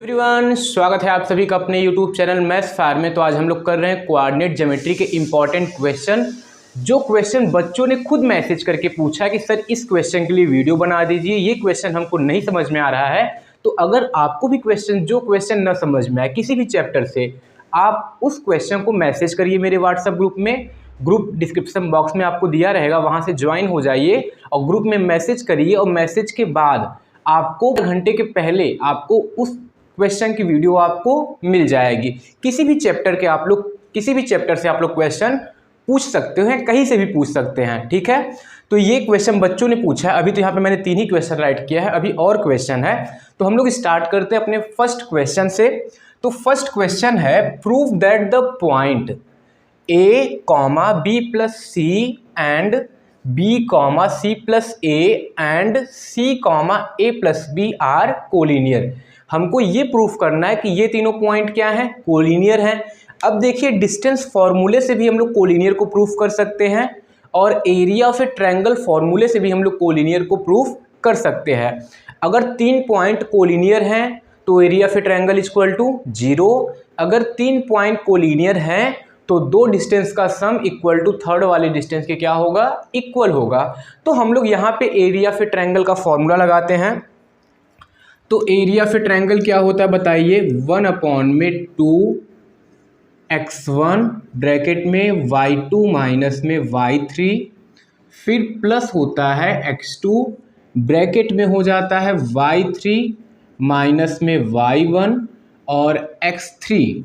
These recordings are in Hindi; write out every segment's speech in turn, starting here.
एवरीवन, स्वागत है आप सभी का अपने YouTube चैनल मैथ्स फायर में। तो आज हम लोग कर रहे हैं कोऑर्डिनेट ज्योमेट्री के इम्पॉर्टेंट क्वेश्चन, जो क्वेश्चन बच्चों ने खुद मैसेज करके पूछा कि सर इस क्वेश्चन के लिए वीडियो बना दीजिए, ये क्वेश्चन हमको नहीं समझ में आ रहा है। तो अगर आपको भी जो क्वेश्चन न समझ में आए किसी भी चैप्टर से, आप उस क्वेश्चन को मैसेज करिए मेरे व्हाट्सएप ग्रुप में। ग्रुप डिस्क्रिप्शन बॉक्स में आपको दिया रहेगा, वहाँ से ज्वाइन हो जाइए और ग्रुप में मैसेज करिए। और मैसेज के बाद आपको घंटे के पहले आपको उस क्वेश्चन की वीडियो आपको मिल जाएगी। किसी भी चैप्टर से आप लोग क्वेश्चन पूछ सकते हैं, कहीं से भी पूछ सकते हैं, ठीक है। तो ये क्वेश्चन बच्चों ने पूछा है। अभी तो यहाँ पे मैंने 3 ही क्वेश्चन राइट किया है, अभी और क्वेश्चन है। तो हम लोग स्टार्ट करते हैं अपने फर्स्ट क्वेश्चन से। तो फर्स्ट क्वेश्चन है, prove that the point a, b plus c and b, c plus a and c, a plus b are collinear। हमको ये प्रूफ करना है कि ये तीनों पॉइंट क्या हैं, कोलिनियर हैं। अब देखिए, डिस्टेंस फॉर्मूले से भी हम लोग कोलिनियर को प्रूफ कर सकते हैं और एरिया ऑफ ए ट्रायंगल फॉर्मूले से भी हम लोग कोलिनियर को प्रूफ कर सकते हैं। अगर 3 पॉइंट कोलिनियर हैं तो area of a triangle equal to 0। अगर 3 पॉइंट कोलिनियर हैं तो 2 डिस्टेंस का सम इक्वल टू थर्ड वाले डिस्टेंस के क्या होगा, इक्वल होगा। तो हम लोग यहाँ पे एरिया ऑफ ए ट्रायंगल का फॉर्मूला लगाते हैं। तो एरिया ऑफ ए ट्रायंगल क्या होता है बताइए, 1/2x1 ब्रैकेट में y2 माइनस में y3, फिर प्लस होता है x2 ब्रैकेट में हो जाता है y3 माइनस में y1 और x3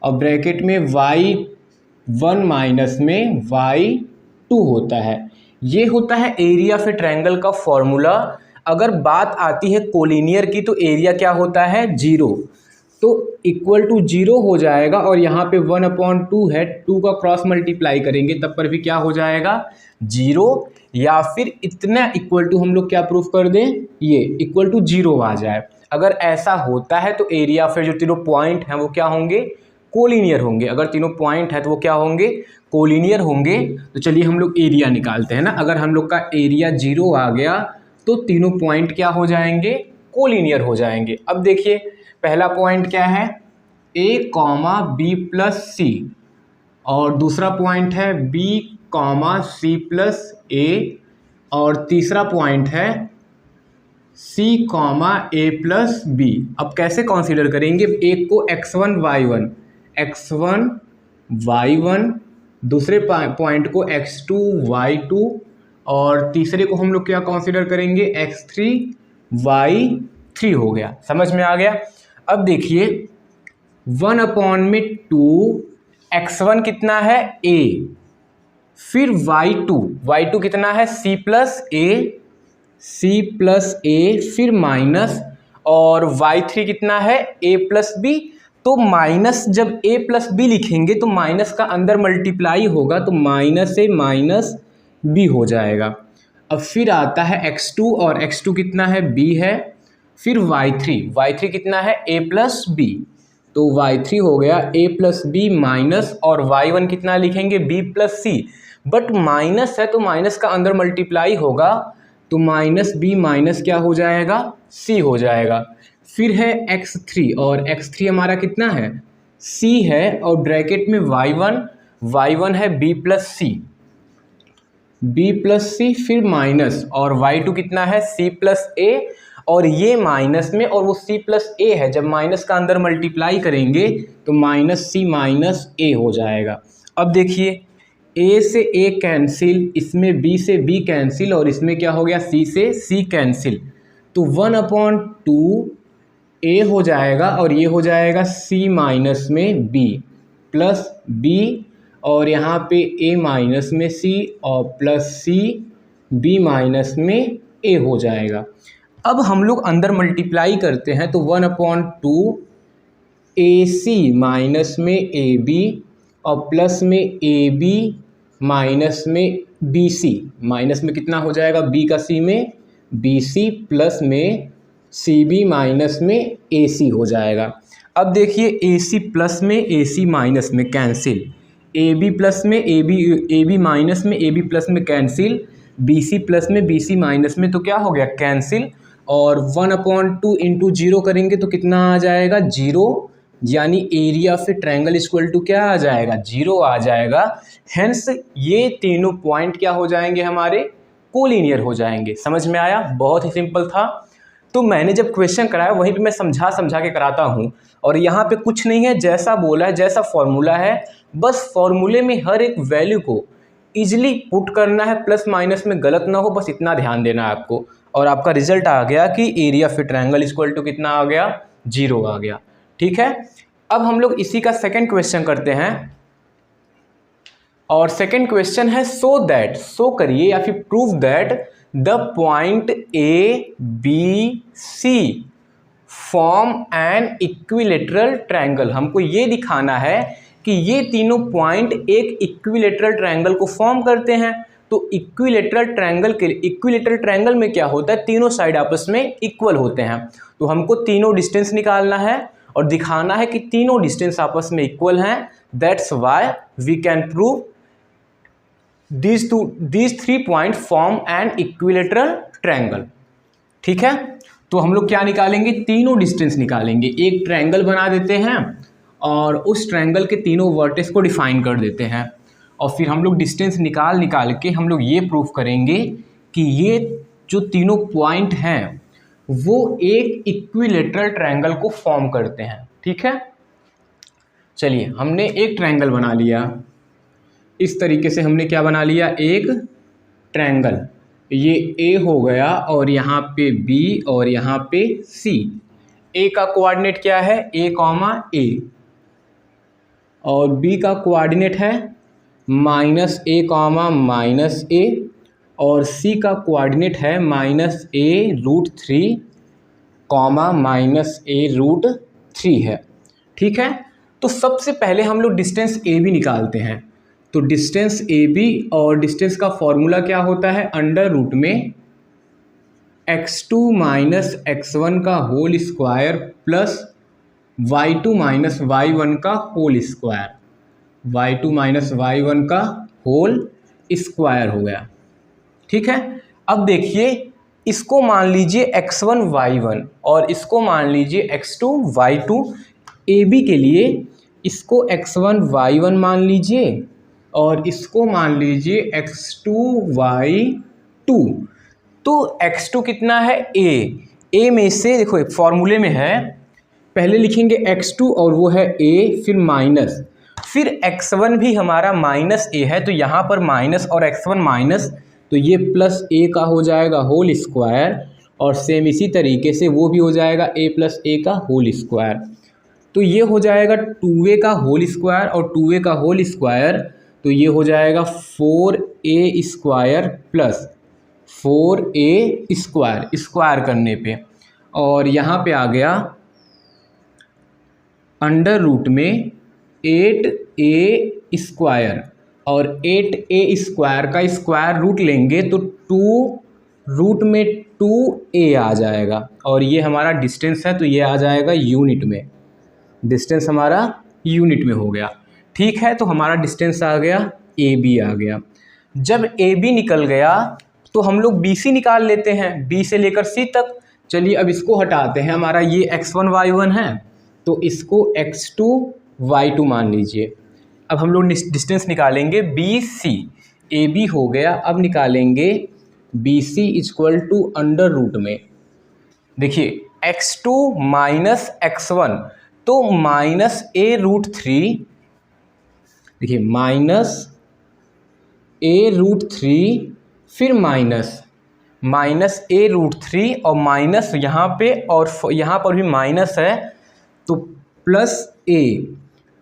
और ब्रैकेट में y1 माइनस में y2 होता है। ये होता है एरिया ऑफ ए ट्रायंगल का फॉर्मूला। अगर बात आती है कोलिनियर की तो एरिया क्या होता है, 0। तो इक्वल टू 0 हो जाएगा और यहाँ पे 1/2 है, 2 का क्रॉस मल्टीप्लाई करेंगे तब पर भी क्या हो जाएगा, 0। या फिर इतना इक्वल टू हम लोग क्या प्रूफ कर दें, ये इक्वल टू 0 आ जाए। अगर ऐसा होता है तो एरिया फिर जो तीनों पॉइंट हैं वो क्या होंगे, कोलिनियर होंगे। अगर तीनों पॉइंट है तो वो क्या होंगे, कोलिनियर होंगे। तो चलिए हम लोग एरिया निकालते हैं ना। अगर हम लोग का एरिया 0 आ गया तो तीनों पॉइंट क्या हो जाएंगे, कोलिनियर हो जाएंगे। अब देखिए पहला पॉइंट क्या है, a, b प्लस सी, और दूसरा पॉइंट है b, c प्लस a, और तीसरा पॉइंट है c, a प्लस b। अब कैसे कंसीडर करेंगे, एक को x1 y1, दूसरे पॉइंट को x2 y2, और तीसरे को हम लोग क्या कंसीडर करेंगे, x3 y3 हो गया। समझ में आ गया। अब देखिए 1/2 x1 कितना है, a, फिर y2 कितना है, c प्लस a, फिर माइनस, और y3 कितना है, a प्लस b। तो माइनस, जब a प्लस b लिखेंगे तो माइनस का अंदर मल्टीप्लाई होगा तो माइनस से माइनस b हो जाएगा। अब फिर आता है x2, और x2 कितना है, b है, फिर y3 कितना है, a प्लस b। तो y3 हो गया a प्लस b माइनस, और y1 कितना लिखेंगे, b plus c। But minus है तो माइनस का अंदर मल्टीप्लाई होगा तो माइनस b माइनस क्या हो जाएगा, c हो जाएगा। फिर है x3, और x3 हमारा कितना है, c है, और ब्रैकेट में y1 है b प्लस c, फिर माइनस, और y2 कितना है, c प्लस a, और ये माइनस में और वो c प्लस a है, जब माइनस का अंदर मल्टीप्लाई करेंगे तो माइनस c माइनस a हो जाएगा। अब देखिए a से a कैंसिल, इसमें b से b कैंसिल, और इसमें क्या हो गया, c से c कैंसिल। तो 1/2 a हो जाएगा, और ये हो जाएगा c माइनस में b प्लस b, और यहाँ पे a माइनस में c और प्लस c, b माइनस में a हो जाएगा। अब हम लोग अंदर मल्टीप्लाई करते हैं तो 1/2 ac माइनस में ab और प्लस में ab माइनस में bc, माइनस में कितना हो जाएगा, b का c में bc, प्लस में cb माइनस में ac हो जाएगा। अब देखिए ac प्लस में ac माइनस में कैंसिल, ab प्लस में ab माइनस में ab प्लस में कैंसिल, bc प्लस में bc माइनस में तो क्या हो गया, कैंसिल। और 1/2 इंटू 0 करेंगे तो कितना आ जाएगा 0, यानी area of a triangle equal to क्या आ जाएगा 0 आ जाएगा। हेंस ये तीनों पॉइंट क्या हो जाएंगे हमारे कोलिनियर हो जाएंगे। समझ में आया, बहुत ही सिंपल था। तो मैंने जब क्वेश्चन कराया वहीं पे मैं समझा के कराता हूँ, और यहाँ पे कुछ नहीं है, जैसा बोला है जैसा फॉर्मूला है, बस फॉर्मूले में हर एक वैल्यू को इजीली पुट करना है, प्लस माइनस में गलत ना हो, बस इतना ध्यान देना है आपको। और आपका रिजल्ट आ गया कि area of a triangle equal to कितना आ गया 0 आ गया। ठीक है, अब हम लोग इसी का सेकंड क्वेश्चन करते हैं, और सेकंड क्वेश्चन है सो करिए या फिर prove that the point A B C form an equilateral triangle. हमको ये दिखाना है कि ये तीनों पॉइंट एक इक्विलेटरल ट्रायंगल को फॉर्म करते हैं। तो इक्विलेटरल ट्रायंगल में क्या होता है, तीनों साइड आपस में इक्वल होते हैं। तो हमको तीनों डिस्टेंस निकालना है और दिखाना है कि तीनों डिस्टेंस आपस में इक्वल हैं। That's why we can prove these 3 point form an equilateral triangle. ठीक है, तो हम लोग क्या निकालेंगे, तीनों डिस्टेंस निकालेंगे। एक ट्रायंगल बना देते हैं और उस ट्रायंगल के तीनों वर्टेक्स को डिफाइन कर देते हैं, और फिर हम लोग डिस्टेंस निकाल के हम लोग ये प्रूफ करेंगे कि ये जो तीनों पॉइंट हैं वो एक इक्विलेटरल ट्रायंगल को फॉर्म करते हैं। ठीक है, चलिए हमने एक ट्रायंगल बना लिया, इस तरीके से हमने क्या बना लिया, एक ट्रायंगल। ये ए हो गया और यहाँ पे बी और यहाँ पे सी। ए का कोऑर्डिनेट क्या है a, ए, और बी का कोऑर्डिनेट है -a, और सी का कोऑर्डिनेट है -a√3, -a√3 है। ठीक है, तो सबसे पहले हम लोग डिस्टेंस ए बी निकालते हैं। तो डिस्टेंस ए बी, और डिस्टेंस का फॉर्मूला क्या होता है, अंडर रूट में x2 माइनस x1 का whole square plus y2 minus y1 का whole square, y2 minus y1 का होल स्क्वायर हो गया। ठीक है, अब देखिए इसको मान लीजिए x1 y1 और इसको मान लीजिए x2 y2। ए बी के लिए इसको x1 y1 मान लीजिए और इसको मान लीजिए x2 y2। तो x2 कितना है a में से देखो फॉर्मूले में है, पहले लिखेंगे x2 और वो है a, फिर माइनस, फिर x1 भी हमारा -a है, तो यहाँ पर माइनस और x1 माइनस, तो ये प्लस a का हो जाएगा होल स्क्वायर, और सेम इसी तरीके से वो भी हो जाएगा a प्लस a का होल स्क्वायर। तो ये हो जाएगा 2a का होल स्क्वायर, और 2a का होल स्क्वायर तो ये हो जाएगा 4a square plus 4a square करने पे, और यहाँ पे आ गया अंडर रूट में 8a स्क्वायर, और 8a स्क्वायर का स्क्वायर रूट लेंगे तो 2 रूट में 2a आ जाएगा, और ये हमारा डिस्टेंस है तो ये आ जाएगा यूनिट में, डिस्टेंस हमारा यूनिट में हो गया। ठीक है, तो हमारा डिस्टेंस आ गया ए बी आ गया। जब ए बी निकल गया तो हम लोग बी सी निकाल लेते हैं, बी से लेकर सी तक। चलिए अब इसको हटाते हैं, हमारा ये x1 y1 है तो इसको x2 y2 मान लीजिए। अब हम लोग डिस्टेंस निकालेंगे बी सी, ए बी हो गया, अब निकालेंगे B C equal to under root में, देखिए x2 माइनस x1 तो -a√3, देखिए -a√3 फिर -a√3 और माइनस यहाँ पे और यहाँ पर भी माइनस है तो प्लस a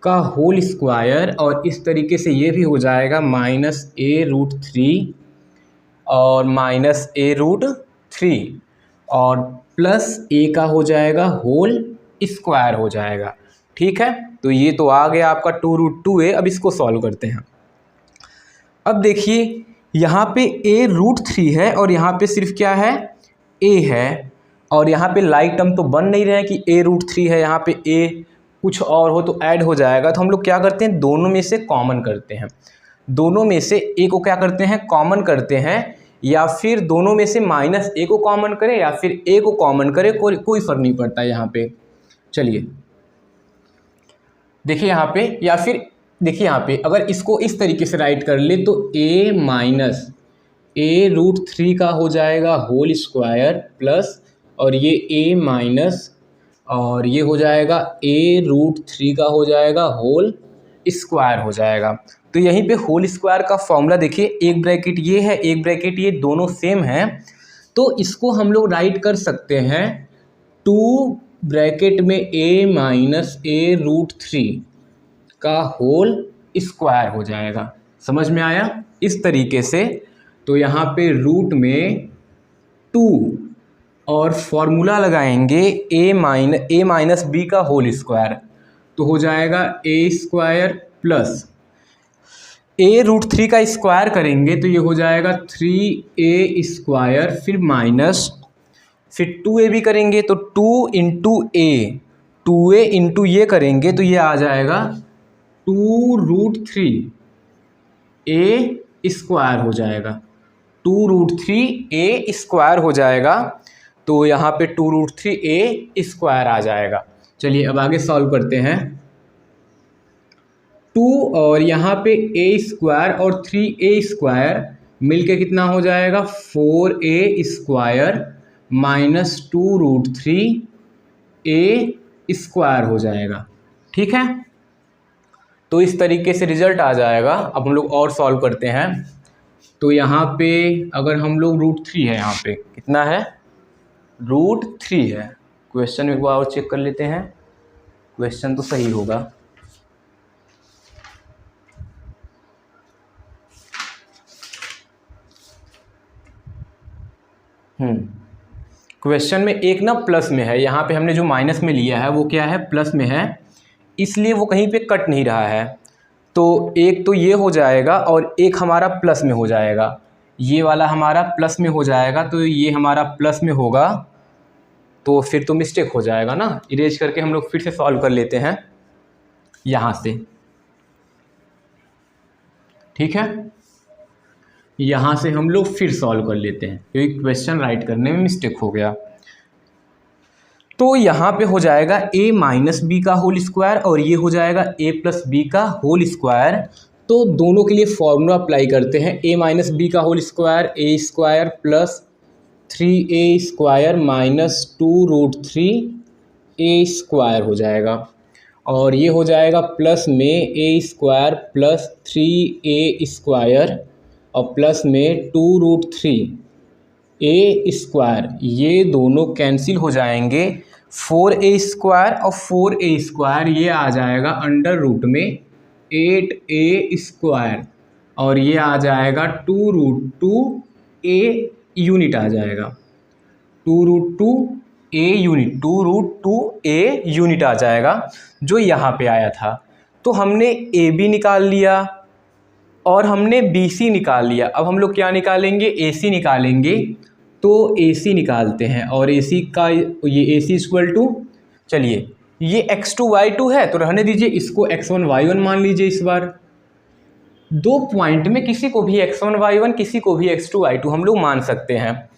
का होल स्क्वायर, और इस तरीके से ये भी हो जाएगा -a√3 और -a√3 और प्लस a का हो जाएगा होल स्क्वायर हो जाएगा। ठीक है, तो ये तो आ गया आपका 2√2a। अब इसको सॉल्व करते हैं। अब देखिए यहाँ पे a√3 है और यहाँ पे सिर्फ क्या है a है, और यहाँ पे लाइक टर्म तो बन नहीं रहे हैं कि a√3 है, यहाँ पे a कुछ और हो तो ऐड हो जाएगा। तो हम लोग क्या करते हैं, दोनों में से कॉमन करते हैं, दोनों में से a को क्या करते हैं कॉमन करते हैं। या फिर दोनों में से -a को कॉमन करे या फिर a को कॉमन करे, कोई फ़र्क नहीं पड़ता यहाँ पे। चलिए देखिए यहाँ पे, या फिर देखिए यहाँ पे अगर इसको इस तरीके से राइट कर ले तो a माइनस a√3 का हो जाएगा होल स्क्वायर प्लस, और ये a माइनस और ये हो जाएगा a√3 का हो जाएगा होल स्क्वायर हो जाएगा। तो यहीं पे होल स्क्वायर का फॉर्मूला देखिए, एक ब्रैकेट ये है, एक ब्रैकेट ये, दोनों सेम है, तो इसको हम लोग राइट कर सकते हैं 2 ब्रैकेट में a माइनस a√3 का होल स्क्वायर हो जाएगा। समझ में आया इस तरीके से। तो यहाँ पे रूट में 2 और फॉर्मूला लगाएंगे a माइनस b का होल स्क्वायर, तो हो जाएगा a स्क्वायर प्लस a√3 का स्क्वायर करेंगे तो ये हो जाएगा 3a स्क्वायर, फिर माइनस, फिर 2a भी करेंगे तो 2 इंटू a, 2a इंटू ये करेंगे तो ये आ जाएगा 2√3 a स्क्वायर हो जाएगा, 2√3 a स्क्वायर हो जाएगा। तो यहाँ पे 2√3 a स्क्वायर आ जाएगा। चलिए अब आगे सॉल्व करते हैं। 2 और यहाँ पे a स्क्वायर और 3a स्क्वायर मिलके कितना हो जाएगा 4a square minus 2√3 a square हो जाएगा। ठीक है, तो इस तरीके से रिजल्ट आ जाएगा। अब हम लोग और सॉल्व करते हैं। तो यहाँ पे अगर हम लोग √3 है, यहाँ पे कितना है √3 है। क्वेश्चन एक बार और चेक कर लेते हैं, क्वेश्चन तो सही होगा। क्वेश्चन में एक ना प्लस में है, यहाँ पे हमने जो माइनस में लिया है वो क्या है प्लस में है, इसलिए वो कहीं पे कट नहीं रहा है। तो एक तो ये हो जाएगा और एक हमारा प्लस में हो जाएगा, ये वाला हमारा प्लस में हो जाएगा, तो ये हमारा प्लस में होगा, तो फिर तो मिस्टेक हो जाएगा ना। इरेज करके हम लोग फिर से सॉल्व कर लेते हैं यहाँ से। ठीक है, यहाँ से हम लोग फिर सॉल्व कर लेते हैं क्योंकि क्वेश्चन राइट करने में मिस्टेक हो गया। तो यहाँ पे हो जाएगा a माइनस बी का होल स्क्वायर और ये हो जाएगा a प्लस बी का होल स्क्वायर। तो दोनों के लिए फॉर्मूला अप्लाई करते हैं। a माइनस बी का whole square a square plus 3a square minus 2√3 a square हो जाएगा, और ये हो जाएगा प्लस में a square plus 3a square और प्लस में 2√3 a स्क्वायर, ये दोनों कैंसिल हो जाएंगे। 4a स्क्वायर और 4a स्क्वायर ये आ जाएगा अंडर रूट में 8a स्क्वायर, और ये आ जाएगा 2√2a यूनिट आ जाएगा, 2√2a यूनिट, 2√2a यूनिट आ जाएगा जो यहाँ पे आया था। तो हमने ए बी निकाल लिया और हमने बी सी निकाल लिया। अब हम लोग क्या निकालेंगे, ए सी निकालेंगे। तो ए सी निकालते हैं, और ए सी का ये ए सी इक्वल टू, चलिए ये x2 y2 है तो रहने दीजिए, इसको x1 y1 मान लीजिए। इस बार दो पॉइंट में किसी को भी x1 y1 किसी को भी x2 y2 हम लोग मान सकते हैं।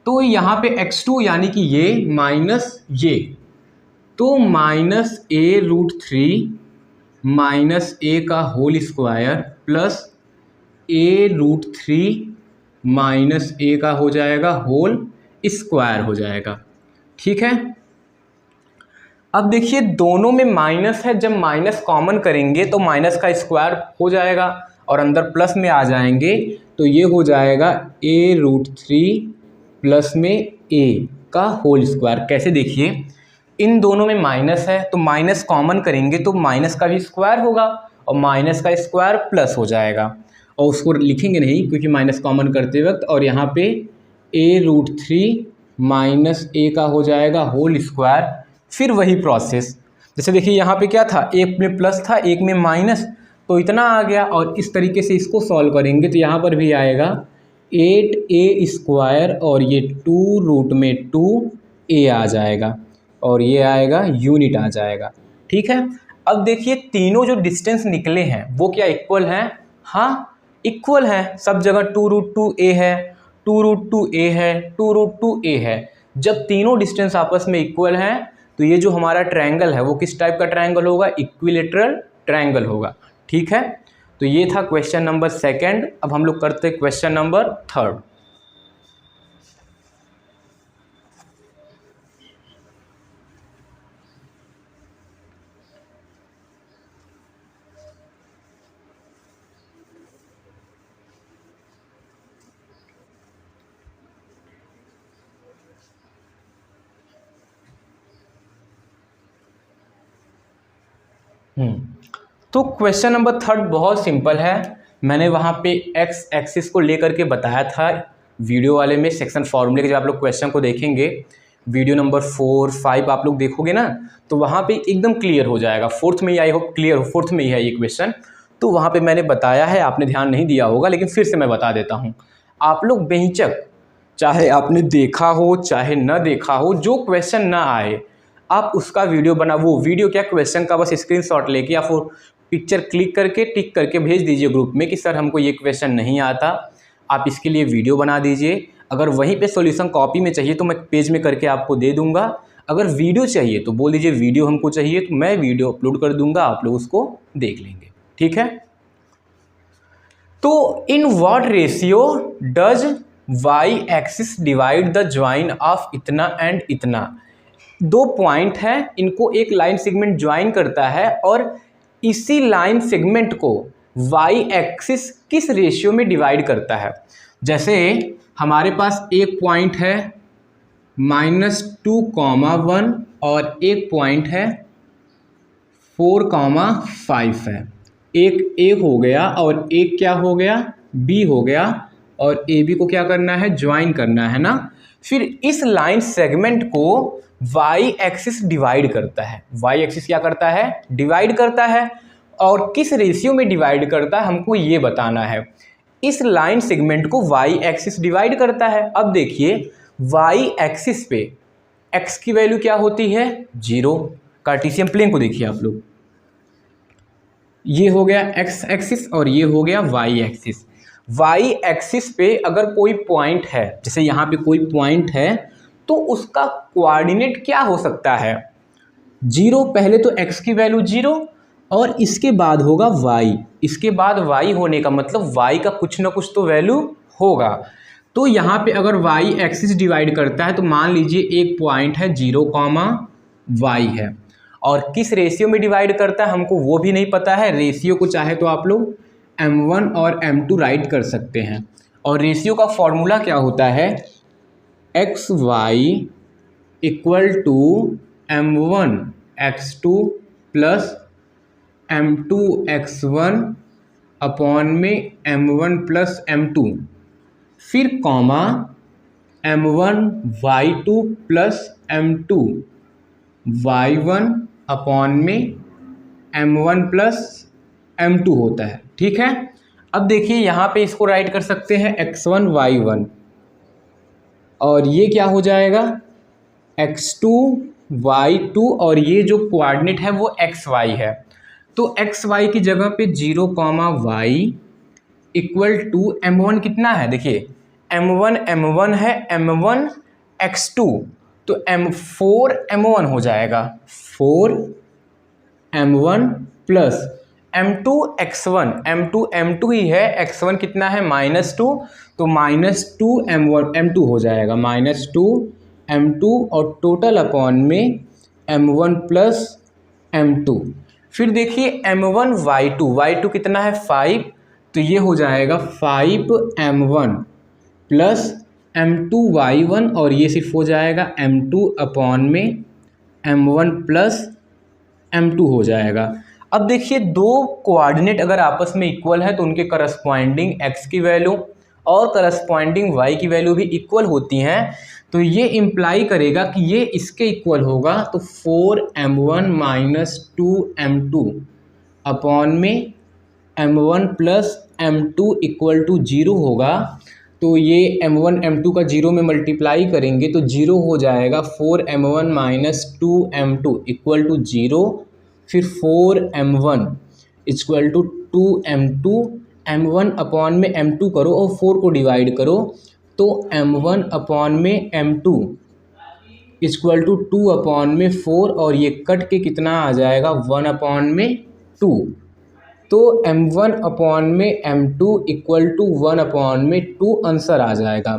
तो यहाँ पे x2 यानी कि ये माइनस ये, तो माइनस a√3 माइनस a का whole square plus a√3 minus a का हो जाएगा होल स्क्वायर हो जाएगा। ठीक है, अब देखिए दोनों में माइनस है, जब माइनस कॉमन करेंगे तो माइनस का स्क्वायर हो जाएगा और अंदर प्लस में आ जाएंगे, तो ये हो जाएगा a√3 प्लस में a का होल स्क्वायर। कैसे, देखिए इन दोनों में माइनस है तो माइनस कॉमन करेंगे तो माइनस का भी स्क्वायर होगा और माइनस का स्क्वायर प्लस हो जाएगा, और उसको लिखेंगे नहीं क्योंकि माइनस कॉमन करते वक्त, और यहाँ पे a√3 माइनस a का हो जाएगा होल स्क्वायर। फिर वही प्रोसेस, जैसे देखिए यहाँ पे क्या था, एक में प्लस था एक में माइनस, तो इतना आ गया, और इस तरीके से इसको सॉल्व करेंगे तो यहाँ पर भी आएगा 8a स्क्वायर और ये 2√2a आ जाएगा, और ये आएगा यूनिट आ जाएगा। ठीक है, अब देखिए तीनों जो डिस्टेंस निकले हैं वो क्या इक्वल हैं, हाँ इक्वल है, सब जगह 2√2a है, 2√2a है, 2√2a है। जब तीनों डिस्टेंस आपस में इक्वल हैं तो ये जो हमारा ट्रायंगल है वो किस टाइप का ट्रायंगल होगा? इक्विलेटरल ट्रायंगल होगा। ठीक है, तो ये था क्वेश्चन नंबर सेकंड। अब हम लोग करते हैं क्वेश्चन नंबर थर्ड। तो क्वेश्चन नंबर थर्ड बहुत सिंपल है। मैंने वहाँ पे एक्स एक्सिस को लेकर के बताया था वीडियो वाले में सेक्शन फॉर्मूले के। जब आप लोग क्वेश्चन को देखेंगे वीडियो नंबर 4, 5 आप लोग देखोगे ना, तो वहाँ पे एकदम क्लियर हो जाएगा। फोर्थ में ही आई होप क्लियर हो, फोर्थ में ही है ये क्वेश्चन। तो वहाँ पे मैंने बताया है, आपने ध्यान नहीं दिया होगा, लेकिन फिर से मैं बता देता हूँ। आप लोग बेहिचक, चाहे आपने देखा हो चाहे न देखा हो, जो क्वेश्चन ना आए आप उसका वीडियो बना, वो वीडियो क्या, क्वेश्चन का बस स्क्रीनशॉट लेके या फिर पिक्चर क्लिक करके टिक करके भेज दीजिए ग्रुप में कि सर हमको ये क्वेश्चन नहीं आता, आप इसके लिए वीडियो बना दीजिए। अगर वहीं पे सॉल्यूशन कॉपी में चाहिए तो मैं पेज में करके आपको दे दूंगा। अगर वीडियो चाहिए तो बोल दीजिए वीडियो हमको चाहिए, तो मैं वीडियो अपलोड कर दूंगा, आप लोग उसको देख लेंगे। ठीक है, तो in what ratio does Y axis divide the join of इतना एंड इतना? दो पॉइंट है, इनको एक लाइन सेगमेंट ज्वाइन करता है और इसी लाइन सेगमेंट को वाई एक्सिस किस रेशियो में डिवाइड करता है? जैसे हमारे पास एक पॉइंट है -2,1 और एक पॉइंट है 4,5 है। एक ए हो गया और एक क्या हो गया? बी हो गया, और ए बी को क्या करना है? ज्वाइन करना है ना। फिर इस लाइन सेगमेंट को वाई एक्सिस डिवाइड करता है। वाई एक्सिस क्या करता है? डिवाइड करता है। और किस रेशियो में डिवाइड करता है हमको ये बताना है। इस लाइन सेगमेंट को वाई एक्सिस डिवाइड करता है। अब देखिए वाई एक्सिस पे एक्स की वैल्यू क्या होती है? 0। कार्टेशियन प्लेन को देखिए आप लोग, ये हो गया एक्स एक्सिस और ये हो गया वाई एक्सिस। वाई एक्सिस पे अगर कोई पॉइंट है, जैसे यहाँ पे कोई पॉइंट है, तो उसका कोऑर्डिनेट क्या हो सकता है? 0। पहले तो x की वैल्यू 0 और इसके बाद होगा y। इसके बाद y होने का मतलब y का कुछ ना कुछ तो वैल्यू होगा। तो यहाँ पे अगर y एक्सिस डिवाइड करता है तो मान लीजिए एक पॉइंट है 0, y है, और किस रेशियो में डिवाइड करता है हमको वो भी नहीं पता है। रेशियो को चाहे तो आप लोग m1 और m2 राइट कर सकते हैं। और रेशियो का फॉर्मूला क्या होता है? xy equal to m1x2 plus m2x1 upon में m1 प्लस m2, फिर comma m1y2 plus m2y1 upon में m1 प्लस m2 होता है। ठीक है, अब देखिए यहाँ पे इसको राइट कर सकते हैं x1 y1, और ये क्या हो जाएगा? x2 y2, और ये जो कोऑर्डिनेट है वो xy है। तो xy की जगह पे 0, y इक्वल टू m1 कितना है? देखिए m1 है, m1 x2, तो m4 m1 हो जाएगा, 4 m1 plus m2 x1, m2 ही है, x1 कितना है? -2, तो -2 m2 हो जाएगा, -2 m2 और टोटल अपॉन में m1 प्लस m2। फिर देखिए m1 y2 कितना है? 5, तो ये हो जाएगा 5 m1 प्लस m2 y1, और ये सिर्फ हो जाएगा m2 अपॉन में m1 प्लस m2 हो जाएगा। अब देखिए दो कोऑर्डिनेट अगर आपस में इक्वल है तो उनके करस्पॉन्डिंग x की वैल्यू और करस्पॉन्डिंग y की वैल्यू भी इक्वल होती हैं, तो ये इम्प्लाई करेगा कि ये इसके इक्वल होगा। तो 4m1 माइनस 2m2 अपॉन में m1 plus m2 equal to 0 होगा। तो ये m1 m2 का 0 में मल्टीप्लाई करेंगे तो 0 हो जाएगा। 4m1 minus 2m2 equal to 0, फिर 4m1 equal to 2m2, m1 upon में m2 करो और 4 को डिवाइड करो तो m1 अपॉन में m2 इक्वल टू 2 अपॉन में 4 और ये कट के कितना आ जाएगा 1 अपॉन में 2। तो m1 अपॉन में m2 इक्वल टू 1 अपॉन में 2 आंसर आ जाएगा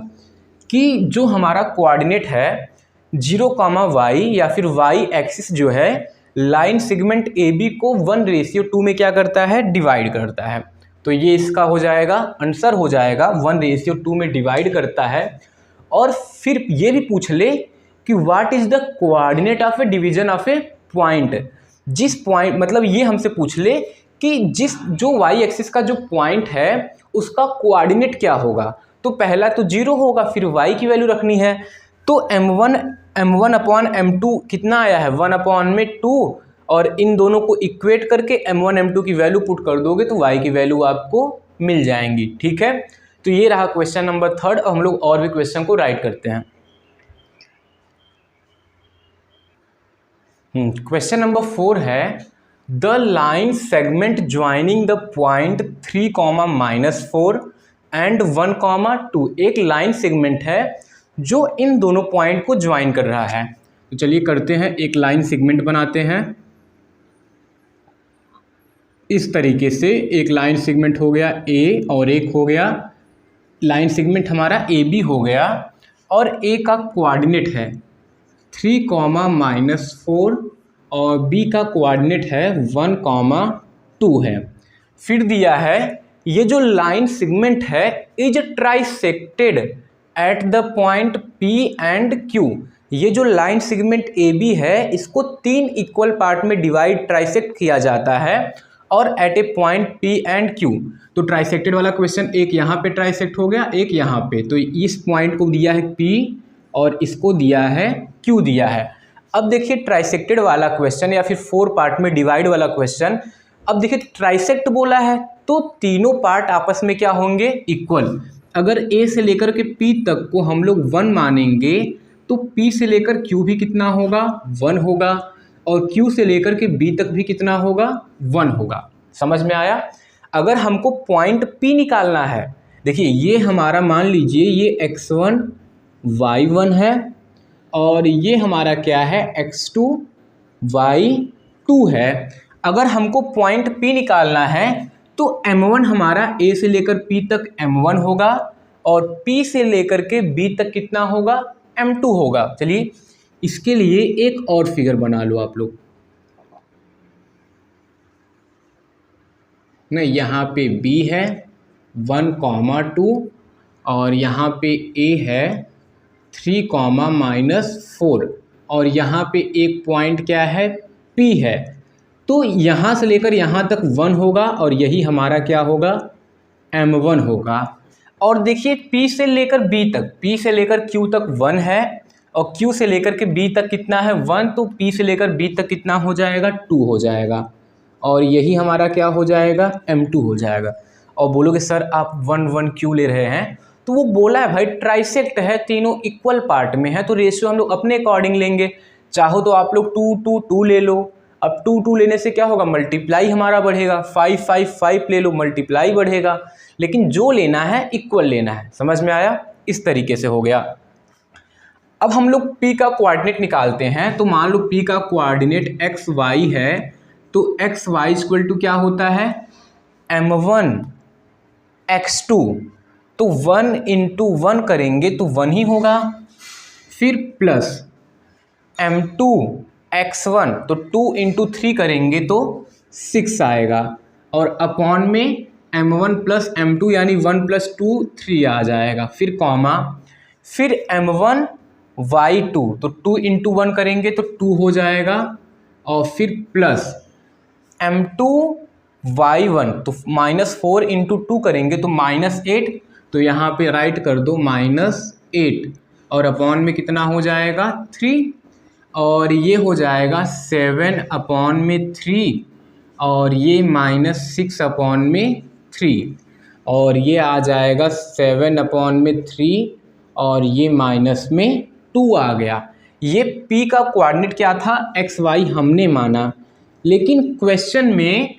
कि जो हमारा कोऑर्डिनेट है 0, या फिर y एक्सिस जो है लाइन सेगमेंट AB को 1:2 में क्या करता है डिवाइड करता है। तो ये इसका हो जाएगा आंसर हो जाएगा 1:2 में डिवाइड करता है। और फिर ये भी पूछ ले कि what is the coordinate of A division of A point. जिस पॉइंट मतलब ये हमसे पूछ ले कि जो y एक्सिस का जो पॉइंट है उसका कोऑर्डिनेट क्या होगा। तो पहला तो 0 होगा, फिर y की वैल्यू रखनी है। तो m1 अपॉन m2 कितना आया है 1 अपॉन में 2, और इन दोनों को इक्वेट करके m1 m2 की वैल्यू पुट कर दोगे तो y की वैल्यू आपको मिल जाएंगी। ठीक है, तो ये रहा क्वेश्चन नंबर 3 और हम लोग और भी क्वेश्चन को राइट करते हैं। क्वेश्चन नंबर 4 है the line segment joining the point 3, -4 and 1, 2। एक लाइन सेगमेंट है जो इन दोनों पॉइंट को ज्वाइन कर रहा है। तो चलिए करते हैं, एक लाइन सेगमेंट बनाते हैं। इस तरीके से एक लाइन सेगमेंट हो गया ए और एक हो गया लाइन सेगमेंट हमारा ए बी हो गया, और ए का कोऑर्डिनेट है 3, -4 और बी का कोऑर्डिनेट है 1, 2 है। फिर दिया है ये जो लाइन सेगमेंट है is trisected at the point P and Q। ये जो लाइन सेगमेंट ए बी है इसको 3 इक्वल पार्ट में डिवाइड ट्राइसेक्ट किया जाता है और at a point P and Q। तो ट्राइसेक्टेड वाला क्वेश्चन एक यहाँ पे ट्राइसेक्ट हो गया, एक यहाँ पे। तो इस पॉइंट को दिया है P और इसको दिया है Q दिया है। अब देखिए ट्राइसेक्टेड वाला क्वेश्चन या फिर 4 पार्ट में डिवाइड वाला क्वेश्चन, अब देखिए ट्राइसेक्ट बोला है तो तीनों पार्ट आपस में क्या होंगे इक्वल। अगर A से लेकर के P तक को हम लोग 1 मानेंगे तो P से लेकर Q भी कितना होगा 1 होगा, और Q से लेकर के B तक भी कितना होगा 1 होगा। समझ में आया। अगर हमको पॉइंट P निकालना है, देखिए ये हमारा मान लीजिए ये x1 y1 है और ये हमारा क्या है x2 y2 है। अगर हमको पॉइंट P निकालना है तो m1 हमारा A से लेकर P तक m1 होगा और P से लेकर के B तक कितना होगा m2 होगा। चलिए इसके लिए एक और फिगर बना लो आप लोग। नहीं, यहाँ पे B है 1, 2 और यहाँ पे A है 3, -4 और यहाँ पे एक पॉइंट क्या है P है। तो यहाँ से लेकर यहाँ तक 1 होगा और यही हमारा क्या होगा m1 होगा। और देखिए P से लेकर B तक, P से लेकर Q तक 1 है और Q से लेकर के B तक कितना है 1, तो P से लेकर B तक कितना हो जाएगा 2 हो जाएगा और यही हमारा क्या हो जाएगा m2 हो जाएगा। और बोलोगे सर आप 1, 1 क्यों ले रहे हैं, तो वो बोला है भाई ट्राइसेक्ट है, तीनों इक्वल पार्ट में है तो रेशियो हम लोग अपने अकॉर्डिंग लेंगे। चाहो तो आप लोग 2, 2, 2 ले लो। अब 2, 2 लेने से क्या होगा मल्टीप्लाई हमारा बढ़ेगा, 5, 5, 5 ले लो मल्टीप्लाई बढ़ेगा, लेकिन जो लेना है इक्वल लेना है। समझ में आया। इस तरीके से हो गया। अब हम लोग P का कोऑर्डिनेट निकालते हैं। तो मान लो P का कोऑर्डिनेट एक्स वाई है तो एक्स वाई इक्वल टू क्या होता है m1 x2, तो 1 × 1 करेंगे तो 1 ही होगा, फिर प्लस m2 x1 तो 2 × 3 करेंगे तो 6 आएगा और अपॉन में m1 + m2 यानी 1 + 2 3 आ जाएगा, फिर कॉमा, फिर m1 y2 तो 2 × 1 करेंगे तो 2 हो जाएगा और फिर प्लस m2 y1 तो -4 × 2 करेंगे तो -8, तो यहाँ पे राइट कर दो -8 और अपॉन में कितना हो जाएगा 3 और ये हो जाएगा 7 अपॉन में 3 और ये -6 अपॉन में 3 और ये आ जाएगा 7 अपॉन में 3 और ये माइनस में 2 आ गया। ये P का कोऑर्डिनेट क्या था एक्स वाई हमने माना, लेकिन क्वेश्चन में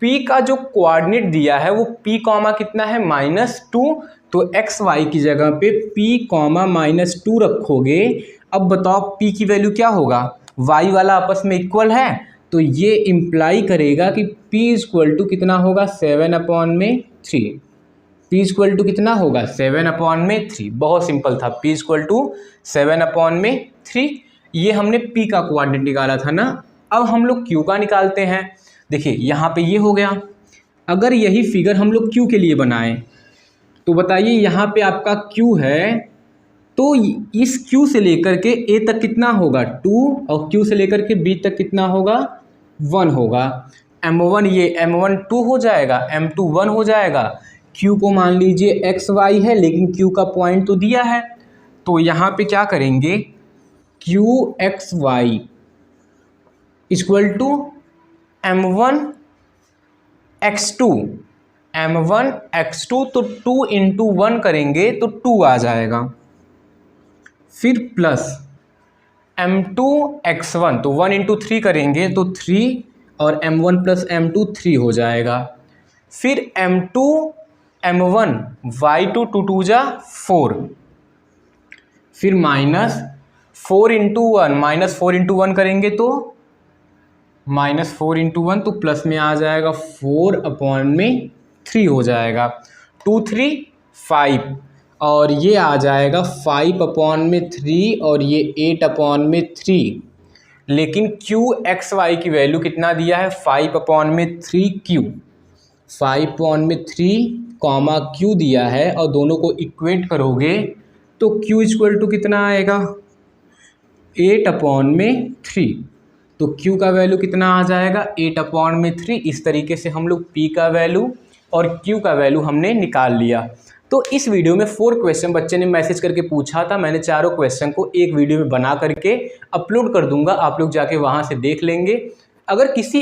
P का जो कोऑर्डिनेट दिया है वो P कॉमा कितना है -2, तो एक्स वाई की जगह पे p कॉमा -2 रखोगे। अब बताओ p की वैल्यू क्या होगा, y वाला आपस में इक्वल है, तो ये इम्प्लाई करेगा कि p इक्वल टू कितना होगा 7/3। p इक्वल टू कितना होगा 7/3। बहुत सिंपल था, p इक्वल टू 7/3। ये हमने p का कोऑर्डिनेट निकाला था ना। अब हम लोग q का निकालते हैं। देखिए यहाँ पे ये हो गया। अगर यही फिगर हम लोग q के लिए बनाएं तो बताइए यहाँ पे आपका q है, तो इस q से लेकर के a तक कितना होगा 2 और q से लेकर के b तक कितना होगा 1 होगा। m1 ये m1 2 हो जाएगा, m2 1 हो जाएगा। q को मान लीजिए x y है, लेकिन q का पॉइंट तो दिया है, तो यहाँ पे क्या करेंगे q x y equal to m1 x2, m1 x2, तो 2 इंटू 1 करेंगे तो 2 आ जाएगा। फिर प्लस m2 x1, तो 1 इंटू 3 करेंगे तो 3 और m1 प्लस m2 3 हो जाएगा। फिर m2 m1 y2 2 2 जा 4, फिर माइनस 4 इंटू 1, -4 इंटू 1 करेंगे तो -4 इंटू 1, तो प्लस में आ जाएगा 4/3 हो जाएगा। 2 3 5 और ये आ जाएगा 5/3 और ये 8/3। लेकिन q x y की वैल्यू कितना दिया है 5/3q, 5/3 कॉमा q दिया है और दोनों को इक्वेट करोगे तो q इक्वल टू कितना आएगा 8/3। तो q का वैल्यू कितना आ जाएगा 8/3। इस तरीके से हम लोग p का वैल्यू और q का वैल्यू हमने निकाल लिया। तो इस वीडियो में 4 क्वेश्चन बच्चे ने मैसेज करके पूछा था। मैंने चारों क्वेश्चन को एक वीडियो में बना करके अपलोड कर दूंगा, आप लोग जाके वहाँ से देख लेंगे। अगर किसी